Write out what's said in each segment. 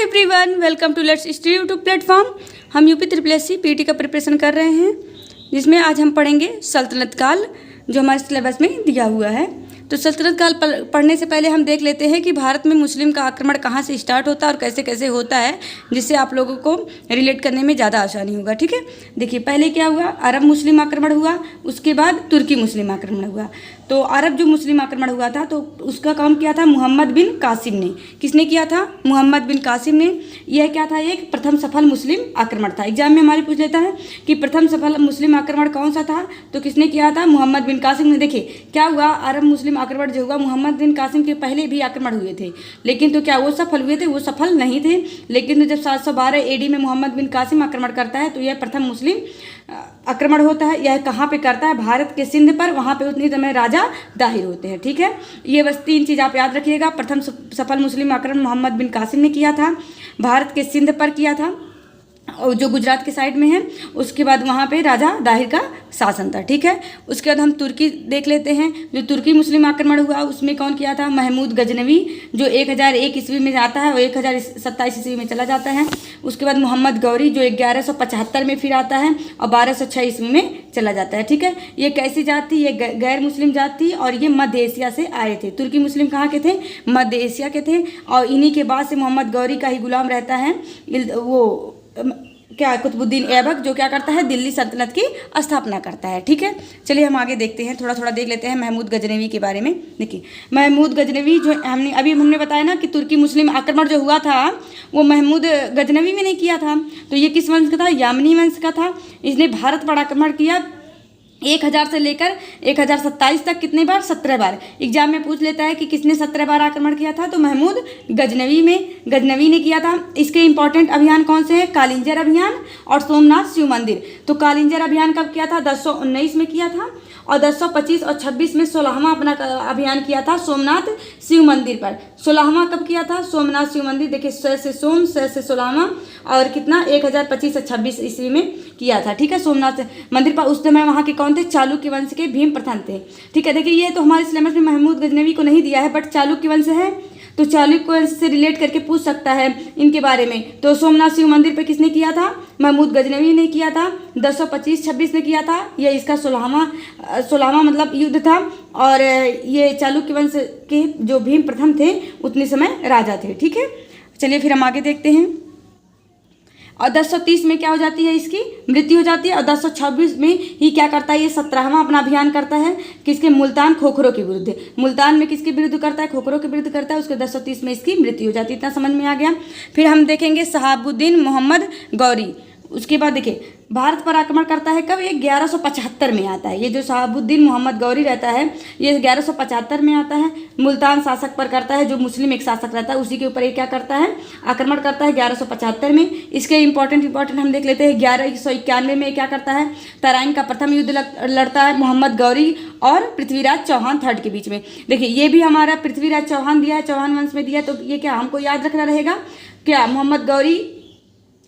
Everyone, welcome to let's study YouTube platform. हम UP triple SC PT का preparation कर रहे हैं, जिसमें आज हम पढ़ेंगे सल्तनत काल, जो हमारे सिलेबस में दिया हुआ है। तो सल्तनत काल पढ़ने से पहले हम देख लेते हैं कि भारत में मुस्लिम का आक्रमण कहाँ से स्टार्ट होता है और कैसे कैसे होता है, जिससे आप लोगों को रिलेट करने में ज़्यादा आसानी होगा। ठीक है, देखिए पहले क्या हुआ, अरब मुस्लिम आक्रमण हुआ, उसके बाद तुर्की मुस्लिम आक्रमण हुआ। तो अरब जो मुस्लिम आक्रमण हुआ था तो उसका काम किया था मोहम्मद बिन कासिम ने। किसने किया था? मोहम्मद बिन कासिम ने। यह क्या था? एक प्रथम सफल मुस्लिम आक्रमण था। एग्जाम में हमारे पूछ लेता है कि प्रथम सफल मुस्लिम आक्रमण कौन सा था, तो किसने किया था? मोहम्मद बिन कासिम ने। देखिए क्या हुआ, अरब मुस्लिम आक्रमण जो हुआ, मोहम्मद बिन कासिम के पहले भी आक्रमण हुए थे, लेकिन तो क्या वो सफल हुए थे? वो सफल नहीं थे। लेकिन तो जब 712 AD में मोहम्मद बिन कासिम आक्रमण करता है तो यह प्रथम मुस्लिम आक्रमण होता है। यह कहाँ पे करता है? भारत के सिंध पर। वहाँ पे उतनी समय राजा दाहिर होते हैं। ठीक है, ये बस 3 चीज़ आप याद रखिएगा। प्रथम सफल मुस्लिम आक्रमण मोहम्मद बिन कासिम ने किया था, भारत के सिंध पर किया था, और जो गुजरात के साइड में है। उसके बाद वहाँ पे राजा दाहिर का शासन था। ठीक है, उसके बाद हम तुर्की देख लेते हैं। जो तुर्की मुस्लिम आक्रमण हुआ उसमें कौन किया था? महमूद गजनवी, जो 1001 ईस्वी में आता है और 1027 ईस्वी में चला जाता है। उसके बाद मोहम्मद गौरी, जो 1175 में फिर आता है और 1206 ईस्वी में चला जाता है। ठीक है, ये कैसी जात थी? ये गैर मुस्लिम जात थी और ये मध्य एशिया से आए थे। तुर्की मुस्लिम कहाँ के थे? मध्य एशिया के थे। और इन्हीं के बाद से मोहम्मद गौरी का ही गुलाम रहता है वो क्या, कुतुबुद्दीन ऐबक, जो क्या करता है? दिल्ली सल्तनत की स्थापना करता है। ठीक है, चलिए हम आगे देखते हैं, थोड़ा थोड़ा देख लेते हैं महमूद गजनवी के बारे में। देखिए महमूद गजनवी जो हमने बताया ना कि तुर्की मुस्लिम आक्रमण जो हुआ था वो महमूद गजनवी में नहीं किया था। तो ये किस वंश का था? यामनी वंश का था। इसने भारत पर आक्रमण किया 1000 से लेकर 1027 तक। कितने बार? 17 बार। एग्जाम में पूछ लेता है कि किसने 17 बार आक्रमण किया था, तो महमूद गजनवी ने किया था। इसके इंपॉर्टेंट अभियान कौन से हैं? कालिंजर अभियान और सोमनाथ शिव मंदिर। तो कालिंजर अभियान कब किया था? 1019 में किया था, और 1025 और 26 में 16वां अपना अभियान किया था सोमनाथ शिव मंदिर पर। 16वां कब किया था? सोमनाथ शिव मंदिर। देखिए 6 से सोम, 6 से 16वां, और कितना? 1025 और 26 ईस्वी में किया था। ठीक है, सोमनाथ मंदिर पर। उस समय वहाँ के कौन थे? चालुक्य वंश के भीम प्रथम थे। ठीक है, देखिए ये तो हमारे सिलेबस में महमूद गजनवी को नहीं दिया है, बट चालुक्य वंश है तो चालुक्य वंश से रिलेट करके पूछ सकता है इनके बारे में। तो सोमनाथ शिव मंदिर पे किसने किया था? महमूद गजनवी ने किया था। 1025-26 ने किया था। यह इसका 16वां मतलब युद्ध था। और ये चालुक्य वंश के जो भीम प्रथम थे उतने समय राजा थे। ठीक है, चलिए फिर हम आगे देखते हैं। और 1030 में क्या हो जाती है? इसकी मृत्यु हो जाती है। और 1026 में ही क्या करता है? ये 17वां अपना अभियान करता है। किसके? मुल्तान खोखरों के विरुद्ध। मुल्तान में किसके विरुद्ध करता है? खोखरों के विरुद्ध करता है। उसके 1030 में इसकी मृत्यु हो जाती है। इतना समझ में आ गया। फिर हम देखेंगे शहाबुद्दीन मोहम्मद गौरी। उसके बाद देखिए भारत पर आक्रमण करता है कब? ये 1175 में आता है। ये जो शहाबुद्दीन मोहम्मद गौरी रहता है ये 1175 में आता है। मुल्तान शासक पर करता है, जो मुस्लिम एक शासक रहता है उसी के ऊपर ये क्या करता है? आक्रमण करता है 1175 में। इसके इंपॉर्टेंट हम देख लेते हैं। 1191 में क्या करता है? तराइन का प्रथम युद्ध लड़ता है मोहम्मद गौरी और पृथ्वीराज चौहान थर्ड के बीच में। देखिए ये भी हमारा पृथ्वीराज चौहान दिया है, चौहान वंश में दिया है। तो ये क्या हमको याद रखना रहेगा? क्या मोहम्मद गौरी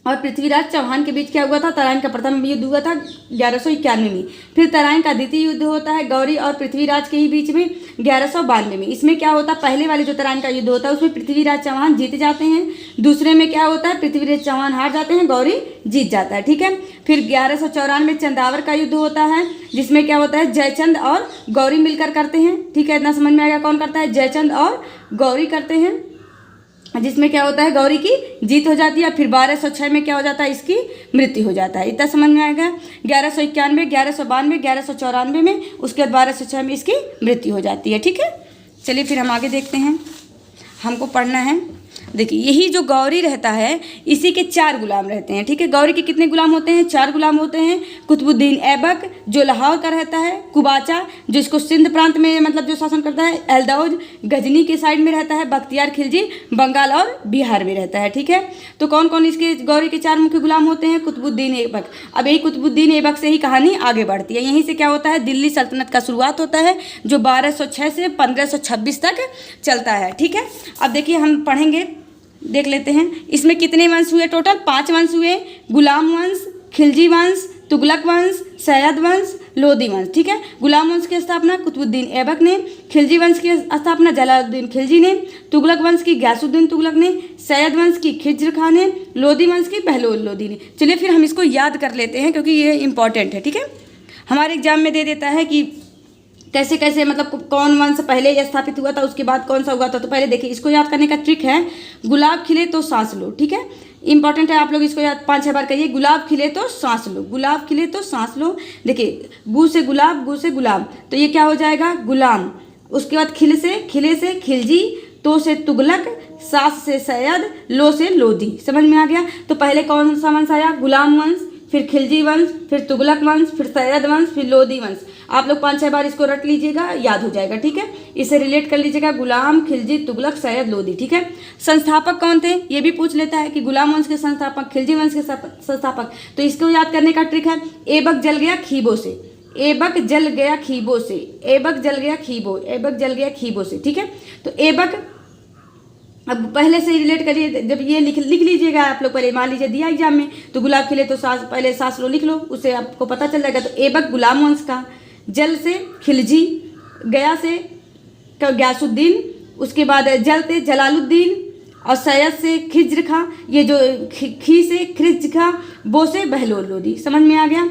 और पृथ्वीराज चौहान के बीच क्या हुआ था? तराइन का प्रथम युद्ध हुआ था 1191 में। फिर तराइन का द्वितीय युद्ध होता है गौरी और पृथ्वीराज के ही बीच में 1192 में। इसमें क्या होता है? पहले वाले जो तराइन का युद्ध होता है उसमें पृथ्वीराज चौहान जीत जाते हैं। दूसरे में क्या होता है? पृथ्वीराज चौहान हार जाते हैं, गौरी जीत जाता है। ठीक है, फिर 1194 में चंदावर का युद्ध होता है, जिसमें क्या होता है? जयचंद और गौरी मिलकर करते हैं। ठीक है, इतना समझ में आएगा कौन करता है? जयचंद और गौरी करते हैं, जिसमें क्या होता है? गौरी की जीत हो जाती है। फिर 1206 में क्या हो जाता है? इसकी मृत्यु हो जाता है। इतना समझ में आएगा। 1191, 1192, 1194 में, उसके बाद 1206 में इसकी मृत्यु हो जाती है। ठीक है, चलिए फिर हम आगे देखते हैं। हमको पढ़ना है। देखिए यही जो गौरी रहता है इसी के 4 गुलाम रहते हैं। ठीक है, गौरी के कितने गुलाम होते हैं? 4 गुलाम होते हैं। कुतुबुद्दीन ऐबक जो लाहौर का रहता है, कुबाचा जो इसको सिंध प्रांत में मतलब जो शासन करता है, एलदौज गजनी के साइड में रहता है, बख्तियार खिलजी बंगाल और बिहार में रहता है। ठीक है, तो कौन कौन इसके गौरी के 4 मुख्य गुलाम होते हैं? कुतुबुद्दीन ऐबक। अब यही कुतुबुद्दीन ऐबक से ही कहानी आगे बढ़ती है। यहीं से क्या होता है? दिल्ली सल्तनत का शुरुआत होता है, जो 1206 से 1526 तक चलता है। ठीक है, अब देखिए हम पढ़ेंगे, देख लेते हैं इसमें कितने वंश हुए टोटल? 5 वंश हुए। गुलाम वंश, खिलजी वंश, तुगलक वंश, सैयद वंश, लोदी वंश। ठीक है, गुलाम वंश की स्थापना कुतुबुद्दीन ऐबक ने, खिलजी वंश की स्थापना जलालुद्दीन खिलजी ने, तुगलक वंश की गयासुद्दीन तुगलक ने, सैयद वंश की खिज्र खां ने, लोदी वंश की बहलोल लोदी ने। चलिए फिर हम इसको याद कर लेते हैं क्योंकि ये इंपॉर्टेंट है। ठीक है, हमारे एग्जाम में दे देता है कि कैसे कैसे मतलब कौन वंश पहले स्थापित हुआ था, उसके बाद कौन सा हुआ था। तो पहले देखिए, इसको याद करने का ट्रिक है गुलाब खिले तो सांस लो। ठीक है, इंपॉर्टेंट है, आप लोग इसको याद 5-6 बार करिए। गुलाब खिले तो सांस लो, गुलाब खिले तो सांस लो। देखिए, गु से गुलाब, गु से गुलाब, तो ये क्या हो जाएगा गुलाम। उसके बाद खिले से खिलजी, तो से तुगलक, सास से सैयद, लो से लोदी। समझ में आ गया। तो पहले कौन सा वंश आया? गुलाम वंश, फिर खिलजी वंश, फिर तुगलक वंश, फिर सैयद वंश, फिर लोदी वंश। आप लोग 5-6 बार इसको रट लीजिएगा, याद हो जाएगा। ठीक है, इसे रिलेट कर लीजिएगा, गुलाम, खिलजी, तुगलक, सैयद, लोदी। ठीक है, संस्थापक कौन थे ये भी पूछ लेता है कि गुलाम वंश के संस्थापक, खिलजी वंश के संस्थापक। तो इसको याद करने का ट्रिक है, ऐबक जल गया खीबों से, ऐबक जल गया खीबों से, ऐबक जल गया खीबों, ऐबक जल गया खीबों से। ठीक है, तो ऐबक अब पहले से रिलेट करिए। जब ये लिख लीजिएगा आप लोग, पहले मान लीजिए दिया एग्जाम में, तो गुलाब खिले तो सांस, पहले सांस लो लिख लो, उससे आपको पता चल जाएगा। तो ऐबक गुलाम वंश का, जल से खिलजी, गया से गयासुद्दीन, उसके बाद जल से जलालुद्दीन, और सैयद से खिज्र खां, ये जो खी से खिज्र खां, बो से बहलोल लोदी। समझ में आ गया।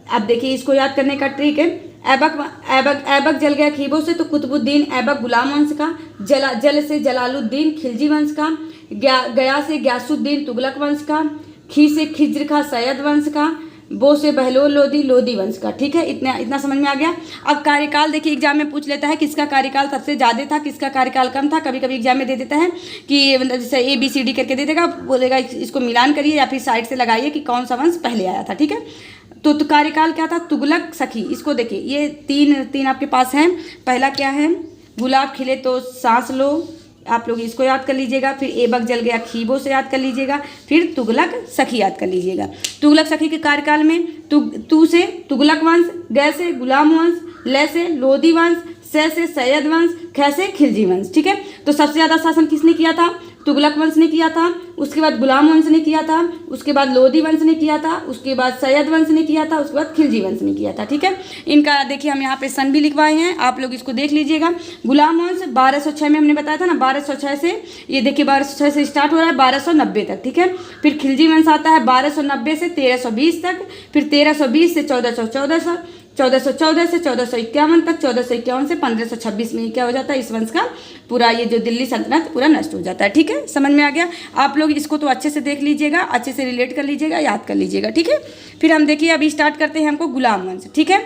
अब देखिए, इसको याद करने का ट्रिक है, ऐबक जल गया खीबों से, तो कुतुबुद्दीन ऐबक गुलाम वंश का, जल से जलालुद्दीन खिलजी वंश का, गया से गयासुद्दीन तुगलक वंश का, खी से खिज्र खां सैयद वंश का, बो से बहलोल लोदी लोदी वंश का। ठीक है, इतना समझ में आ गया। अब कार्यकाल देखिए, एग्जाम में पूछ लेता है किसका कार्यकाल सबसे ज़्यादा था, किसका कार्यकाल कम था। कभी कभी एग्जाम में दे देता है कि मतलब जैसे ABCD करके दे देगा, बोलेगा इसको मिलान करिए या फिर साइड से लगाइए कि कौन सा वंश पहले आया था। ठीक है, तो कार्यकाल क्या था? तुगलक सखी। इसको देखिए, ये तीन आपके पास हैं। पहला क्या है? गुलाब खिले तो सांस लो, आप लोग इसको याद कर लीजिएगा। फिर ऐबक जल गया खीबों से याद कर लीजिएगा। फिर तुगलक सखी याद कर लीजिएगा। तुगलक सखी के कार्यकाल में तू से तुगलक वंश, गै से गुलाम वंश, ले से लोदी वंश, से सैयद वंश, ख से खिलजी वंश। ठीक है, तो सबसे ज़्यादा शासन किसने किया था? तुगलक वंश ने किया था, उसके बाद गुलाम वंश ने किया था, उसके बाद लोदी वंश ने किया था, उसके बाद सैयद वंश ने किया था, उसके बाद खिलजी वंश ने किया था। ठीक है, इनका देखिए हम यहाँ पे सन भी लिखवाए हैं, आप लोग इसको देख लीजिएगा। गुलाम वंश 1206 में हमने बताया था ना, 1206 से, ये देखिए 1206 से स्टार्ट हो रहा है 1290 तक। ठीक है, फिर खिलजी वंश आता है 1290 से 1320 तक, फिर 1320 से 1414 से 1451 तक, 1451 से 1526 में क्या हो जाता है? इस वंश का पूरा ये जो दिल्ली सल्तनत पूरा नष्ट हो जाता है। ठीक है, समझ में आ गया। आप लोग इसको तो अच्छे से देख लीजिएगा, अच्छे से रिलेट कर लीजिएगा, याद कर लीजिएगा। ठीक है, फिर हम देखिए अभी स्टार्ट करते हैं हमको गुलाम वंश। ठीक है,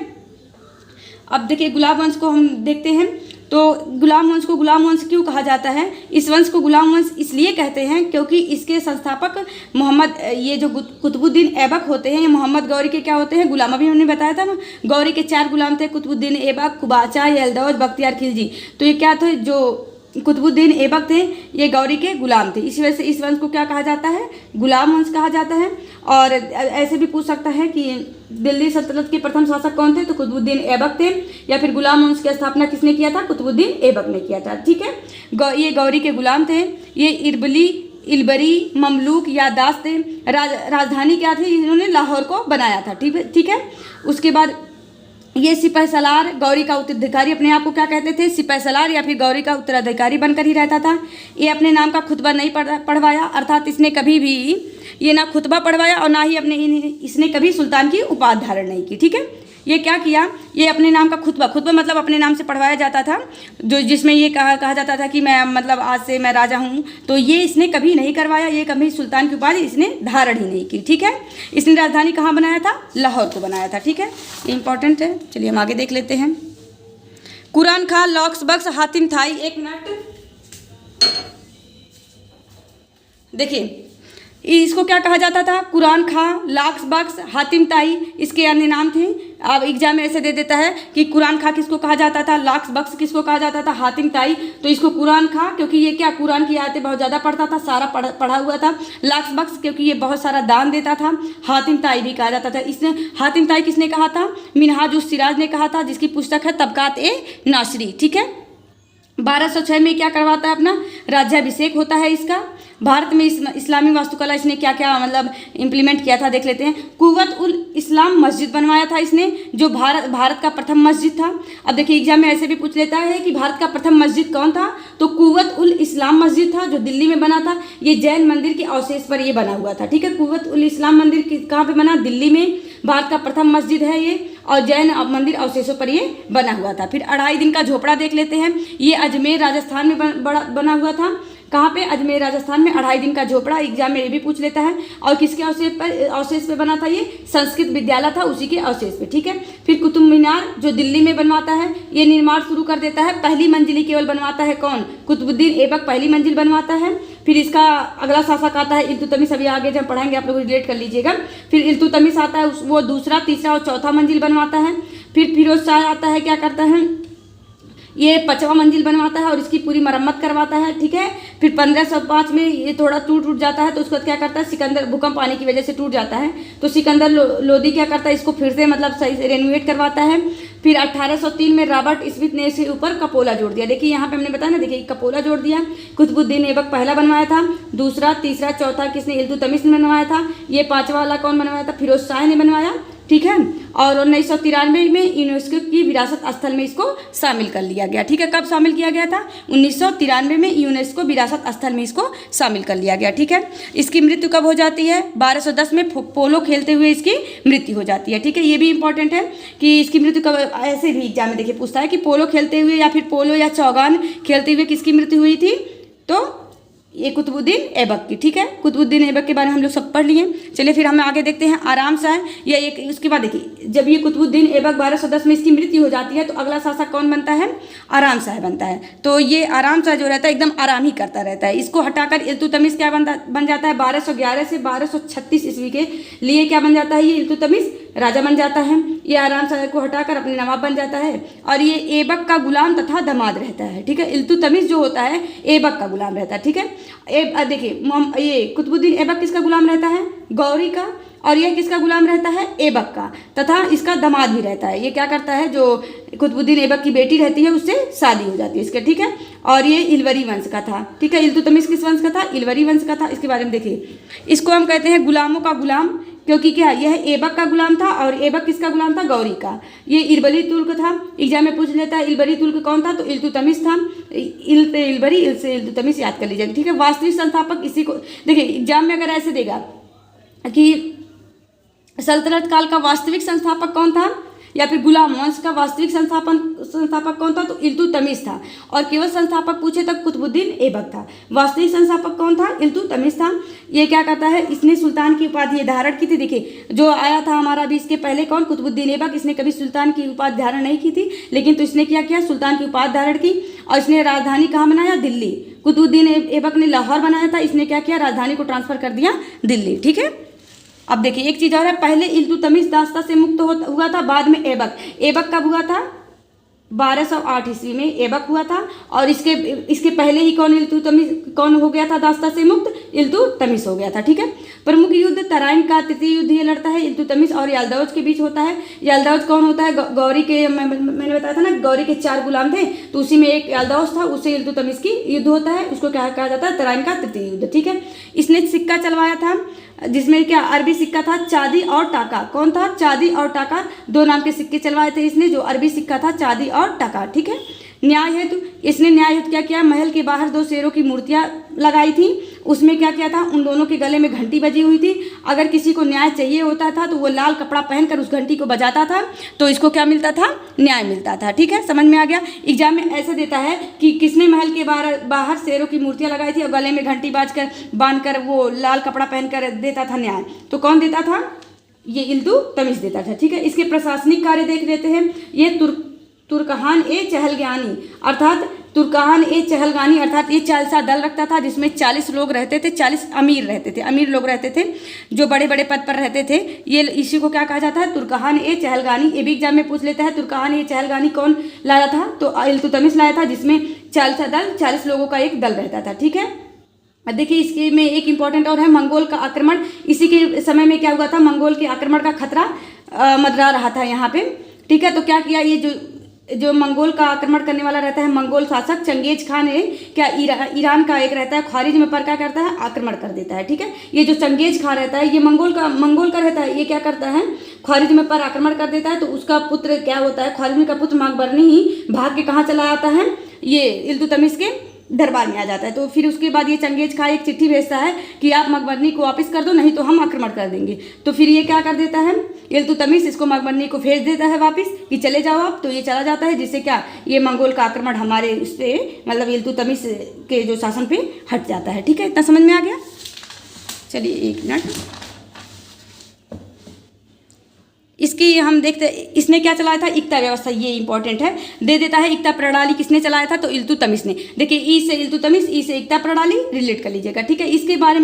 अब देखिए गुलाम वंश को हम देखते हैं। तो गुलाम वंश को गुलाम वंश क्यों कहा जाता है? इस वंश को गुलाम वंश इसलिए कहते हैं क्योंकि इसके संस्थापक मोहम्मद, ये जो कुतुबुद्दीन ऐबक होते हैं, ये मोहम्मद गौरी के क्या होते हैं? गुलाम। अभी हमने बताया था ना, गौरी के 4 गुलाम थे, कुतुबुद्दीन ऐबक, कुबाचा, यलदौज, बख्तियार खिलजी। तो ये क्या थे? जो कुतुबुद्दीन ऐबक थे, ये गौरी के गुलाम थे। इसी वजह से इस वंश को क्या कहा जाता है? गुलाम वंश कहा जाता है। और ऐसे भी पूछ सकता है कि दिल्ली सल्तनत के प्रथम शासक कौन थे? तो कुतुबुद्दीन ऐबक थे। या फिर गुलाम वंश की स्थापना किसने किया था? कुतुबुद्दीन ऐबक ने किया था। ठीक है, ये गौरी के गुलाम थे। ये इलबरी ममलूक याददाश्त थे। राजधानी क्या थी? इन्होंने लाहौर को बनाया था। ठीक है, उसके बाद ये सिपह सलार, गौरी का उत्तराधिकारी, अपने आप को क्या कहते थे? सिपह सलार या फिर गौरी का उत्तराधिकारी बनकर ही रहता था। ये अपने नाम का खुतबा नहीं पढ़वाया, अर्थात इसने कभी भी ये ना खुतबा पढ़वाया और ना ही इसने कभी सुल्तान की उपाधि धारण नहीं की। ठीक है, ये क्या किया? ये अपने नाम का खुतबा मतलब अपने नाम से पढ़वाया जाता था, जो जिसमें ये कहा जाता था कि मैं मतलब आज से मैं राजा हूँ। तो ये इसने कभी नहीं करवाया, ये कभी सुल्तान की उपाधि इसने धारण ही नहीं की। ठीक है, इसने राजधानी कहाँ बनाया था? लाहौर को बनाया था। ठीक है, ये इंपॉर्टेंट है। चलिए हम आगे देख लेते हैं। कुरान खां, लॉक्स बक्स, हातिम थाई। 1 मिनट देखिए, इसको क्या कहा जाता था? कुरान खां, लाक्स बक्स, हातिम ताई, इसके अन्य नाम थे। अब एग्जाम में ऐसे दे देता है कि कुरान खां किसको कहा जाता था, लाक्स बक्स किसको कहा जाता था, हातिम ताई। तो इसको कुरान खां क्योंकि ये क्या कुरान की आयतें बहुत ज़्यादा पढ़ता था, सारा पढ़ा हुआ था। लाक्स बक्स क्योंकि ये बहुत सारा दान देता था। हातिम ताई भी कहा जाता था। इसने हातिम ताई किसने कहा था? मिनहाज उस सिराज ने कहा था, जिसकी पुस्तक है तबकात ए नासरी। ठीक है, 1206 में क्या करवाता है? अपना राज्याभिषेक होता है इसका। भारत में इस्लामी वास्तुकला इसने क्या क्या मतलब इम्प्लीमेंट किया था देख लेते हैं। कुव्वत उल इस्लाम मस्जिद बनवाया था इसने, जो भारत का प्रथम मस्जिद था। अब देखिए एग्जाम में ऐसे भी पूछ लेता है कि भारत का प्रथम मस्जिद कौन था, तो कुव्वत उल इस्लाम मस्जिद था जो दिल्ली में बना था। ये जैन मंदिर के अवशेष पर ये बना हुआ था, ठीक है। कुव्वत उल इस्लाम मंदिर कहाँ पे बना, दिल्ली में। भारत का प्रथम मस्जिद है ये, और जैन मंदिर अवशेषों पर ये बना हुआ था। फिर 2.5 दिन का झोपड़ा देख लेते हैं। ये अजमेर राजस्थान में बना हुआ था। कहाँ पे, अजमेर राजस्थान में 2.5 दिन का झोपड़ा। एग्जाम में ये भी पूछ लेता है। और किसके अवशेष पे बना था, ये संस्कृत विद्यालय था उसी के अवशेष पे, ठीक है। फिर कुतुब मीनार जो दिल्ली में बनवाता है, ये निर्माण शुरू कर देता है। पहली मंजिल ही केवल बनवाता है कौन, कुतुबुद्दीन ऐबक पहली मंजिल बनवाता है। फिर इसका अगला शासक आता है इल्तुतमिश, अभी आगे जब पढ़ाएंगे आप लोग रिलेट कर लीजिएगा। फिर इल्तुतमिश आता है, वो दूसरा, तीसरा और चौथा मंजिल बनवाता है। फिर फिरोज शाह आता है, क्या करता है, ये 5वां मंजिल बनवाता है और इसकी पूरी मरम्मत करवाता है, ठीक है। फिर 1505 में ये थोड़ा टूट जाता है, तो उसको क्या करता है, सिकंदर भूकंप आने की वजह से टूट जाता है, तो सिकंदर लोदी क्या करता है, इसको फिर से मतलब सही से रेनोवेट करवाता है। फिर 1803 में रॉबर्ट स्मिथ ने इसके ऊपर कपोला जोड़ दिया। देखिए यहाँ पे हमने बताया ना, देखिए कपोला जोड़ दिया। कुतुबुद्दीन ऐबक पहला बनवाया था, दूसरा, तीसरा, चौथा किसने, इल्तुतमिश ने बनवाया था। ये 5वां वाला कौन बनवाया था, फिरोज शाह ने बनवाया, ठीक है। और 1993 में यूनेस्को की विरासत स्थल में इसको शामिल कर लिया गया, ठीक है। कब शामिल किया गया था, 1993 में यूनेस्को विरासत स्थल में इसको शामिल कर लिया गया, ठीक है। इसकी मृत्यु कब हो जाती है, 1210 में पोलो खेलते हुए इसकी मृत्यु हो जाती है, ठीक है। ये भी इंपॉर्टेंट है कि इसकी मृत्यु कब, ऐसे भी एग्जाम में देखिए पूछता है कि पोलो खेलते हुए या फिर पोलो या चौगान खेलते हुए किसकी मृत्यु हुई थी, तो ये कुतुबुद्दीन ऐबक की, ठीक है। कुतुबुद्दीन ऐबक के बारे में हम लोग सब पढ़ लिए। चलिए फिर हमें आगे देखते हैं। आराम शाह या एक, उसके बाद देखिए जब ये कुतुबुद्दीन ऐबक 1210 में इसकी मृत्यु हो जाती है, तो अगला शासक कौन बनता है, आराम शाह बनता है। तो ये आराम शाह जो रहता है एकदम आराम ही करता रहता है। इसको हटाकर इल्तुतमिश क्या बन जाता है, 1211 से 1236 ईस्वी के लिए क्या बन जाता है, ये इल्तुतमिश राजा बन जाता है। ये आराम शाह को हटाकर अपने नवाब बन जाता है, और ये ऐबक का गुलाम तथा दामाद रहता है, ठीक है। इल्तुतमिश जो होता है ऐबक का गुलाम रहता है, ठीक है। देखिए ये कुतुबुद्दीन ऐबक किसका गुलाम रहता है, गौरी का, और यह किसका गुलाम रहता है, ऐबक का, तथा इसका दामाद भी रहता है। ये क्या करता है, जो कुतुबुद्दीन ऐबक की बेटी रहती है उससे शादी हो जाती है इसके, ठीक है। और ये इलवरी वंश का था, ठीक है। इल्तुतमिश किस वंश का था, इलवरी वंश का था। इसके बारे में देखिए, इसको हम कहते हैं गुलामों का गुलाम, क्योंकि क्या, यह ऐबक का गुलाम था और ऐबक किसका गुलाम था, गौरी का। ये इलबरी तुर्क था, एग्जाम में पूछ लेता है इलबरी तुर्क कौन था, तो इल्तुतमिश था। इलबरी से इल्तुतमिश याद कर लीजिएगा, ठीक है। वास्तविक संस्थापक इसी को, देखिए एग्जाम में अगर ऐसे देगा कि सल्तनत काल का वास्तविक संस्थापक कौन था, या फिर गुलाम वंश का वास्तविक संस्थापक कौन था, तो इल्तुतमिश था। और केवल संस्थापक पूछे तब कुतुबुद्दीन ऐबक था। वास्तविक संस्थापक कौन था, इल्तुतमिश था। ये क्या करता है, इसने सुल्तान की उपाधि धारण की थी। देखिए जो आया था हमारा अभी इसके पहले कौन, कुतुबुद्दीन ऐबक, इसने कभी सुल्तान की उपाधि धारण नहीं की थी, लेकिन तो इसने क्या किया, सुल्तान की उपाधि धारण की। और इसने राजधानी कहाँ बनाया, दिल्ली। कुतुबुद्दीन ऐबक ने लाहौर बनाया था, इसने क्या किया, राजधानी को ट्रांसफर कर दिया दिल्ली, ठीक है। अब देखिए एक चीज और है, पहले इल्तुतमिश दास्ता से मुक्त हुआ था, बाद में ऐबक। ऐबक कब हुआ था, 1208 ईस्वी में ऐबक हुआ था। और इसके पहले ही कौन हो गया था दास्ता से मुक्त, इल्तुतमिश हो गया था, ठीक है। प्रमुख युद्ध तराइन का तृतीय युद्ध ये लड़ता है इल्तुतमिश और याल्दाउज के बीच होता है। याल्दाउज कौन होता है, गौरी के, मैंने बताया था ना, गौरी के 4 गुलाम थे, तो उसी में एक याल्दाउज था, उससे इल्तुतमिश की युद्ध होता है। उसको क्या कहा जाता है, तराइन का तृतीय युद्ध, ठीक है। इसने सिक्का चलवाया था, जिसमें क्या अरबी सिक्का था, चांदी और टाका। कौन था, चांदी और टाका, 2 नाम के सिक्के चलवाए थे इसने। जो अरबी सिक्का था चांदी और टाका, ठीक है। न्याय हेतु इसने न्याय हेतु क्या किया, महल के बाहर 2 शेरों की मूर्तियां लगाई थी। उसमें क्या किया था, उन दोनों के गले में घंटी बजी हुई थी। अगर किसी को न्याय चाहिए होता था तो वो लाल कपड़ा पहनकर उस घंटी को बजाता था, तो इसको क्या मिलता था, न्याय मिलता था, ठीक है। समझ में आ गया। एग्जाम में ऐसे देता है कि किसने महल के बाहर शेरों की मूर्तियां लगाई थी और गले में घंटी बांधकर वो लाल कपड़ा पहनकर देता था न्याय, तो कौन देता था, ये इल्तुतमिश देता था, ठीक है। इसके प्रशासनिक कार्य देख लेते हैं। ये तुर्कहान ए चहलगानी अर्थात ये 40 दल रखता था, जिसमें 40 लोग रहते थे, 40 अमीर लोग रहते थे, जो बड़े बड़े पद पर रहते थे। ये इसी को क्या कहा जाता है, तुर्कहान ए चहलगानी। ये भी एग्जाम में पूछ लेता है, तुर्कहान ए चहलगानी कौन लाया था, तो इल्तुतमिश लाया था, जिसमें 40 लोगों का एक दल रहता था, ठीक है। देखिए इसके में एक इंपॉर्टेंट और है, मंगोल का आक्रमण। इसी के समय में क्या हुआ था, मंगोल के आक्रमण का खतरा मंडरा रहा था यहाँ पे, ठीक है। तो क्या किया, ये जो जो मंगोल का आक्रमण करने वाला रहता है, मंगोल शासक चंगेज खान है, क्या ईरान का एक रहता है ख्वारिज में पर क्या करता है, आक्रमण कर देता है। ठीक है, ये जो चंगेज खान रहता है ये मंगोल का रहता है, ये क्या करता है, ख्वारिज में पर आक्रमण कर देता है। तो उसका पुत्र क्या होता है, ख्वारिज का पुत्र मकबरनी ही भाग के कहाँ चला आता है, ये इल्तुतमिश के दरबार में आ जाता है। तो फिर उसके बाद ये चंगेज खान एक चिट्ठी भेजता है कि आप मकबरनी को वापस कर दो, नहीं तो हम आक्रमण कर देंगे। तो फिर ये क्या कर देता है, इल्तुतमिश इसको मकबरनी को भेज देता है वापस कि चले जाओ आप। तो ये चला जाता है, जिससे क्या ये मंगोल का आक्रमण हमारे उस पर मतलब इल्तुतमिश के जो शासन पे हट जाता है। ठीक है, इतना समझ में आ गया। चलिए एक मिनट, इसकी हम देखते इसने क्या चलाया था, इक्ता व्यवस्था, ये इंपॉर्टेंट है, दे देता है। इक्ता प्रणाली किसने चलाया था, तो इल्तुतमिश ने। देखिए ई से इल्तुतमिश, ई से इक्ता प्रणाली रिलेट कर लीजिएगा। ठीक है, इसके बारे में